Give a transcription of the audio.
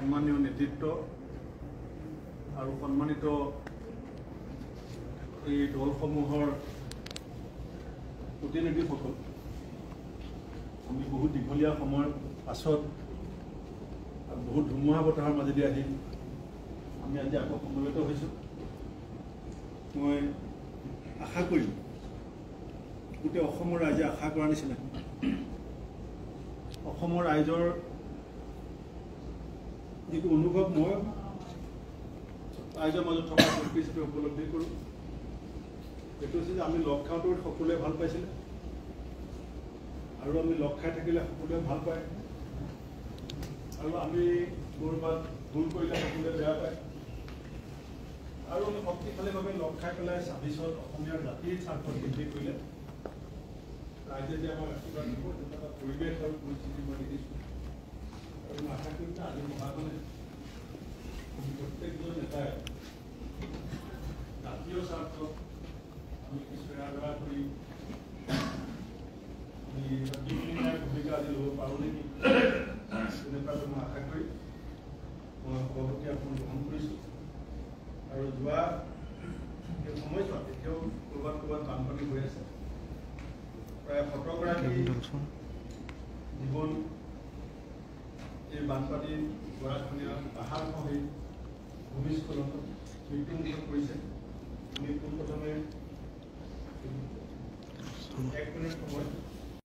সন্মানীয় নেতৃত্ব আৰু সন্মানিত এই দলসমূহৰ প্ৰতিনিধিসকল, আমি বহুত দীঘলীয়া সময়ৰ পাছত বহুত ধুমুহা বতাহৰ মাজেদি আহি আমি আজি আকৌ সমবেত হৈছোঁ। মই আশা কৰিম গোটেই অসমৰ ৰাইজে আশা কৰাৰ নিচিনা অসমৰ ৰাইজৰ যিটো অনুভৱ মই ৰাইজৰ মাজত থকা ব্যক্তি হিচাপে উপলব্ধি কৰোঁ, সেইটো হৈছে যে আমি লগ খাওঁতে সকলোৱে ভাল পাইছিলে আৰু আমি লগ খাই থাকিলে সকলোৱে ভাল পায় আৰু আমি ক'ৰবাত ভুল কৰিলে সকলোৱে বেয়া পায় আৰু আমি শক্তিশালীভাৱে লগ খাই পেলাই ছাব্বিছত অসমীয়া জাতিৰ স্বাৰ্থ বৃদ্ধি কৰিলে ৰাইজে যে আমাক আশীৰ্বাদ দিব, তেনেকুৱা এটা পৰিৱেশ আৰু পৰিস্থিতি মই দেখিছোঁ আৰু মই আশা কৰিম যে আজি মহাজনে প্ৰত্যেকজন নেতাই জাতীয় স্বাৰ্থ আমি কিছু এৰা কৰি আমি ভূমিকা আজি ল'ব পাৰোঁ নেকি, তেনেকুৱাটো মই আশা কৰি মই সভাপতি আসন গ্ৰহণ কৰিছোঁ। আৰু যোৱা এই সময়ছোৱাত এতিয়াও ক'ৰবাত ক'ৰবাত বানপানী হৈ আছে, প্ৰায় 17 গৰাকী জীৱন এই বানপানী গৰাখহনীয়া পাহাৰ খহি ভূমিস্খলনত মৃত্যুমুখত পৰিছে। আমি পোনপ্ৰথমে 1 মিনিট সময়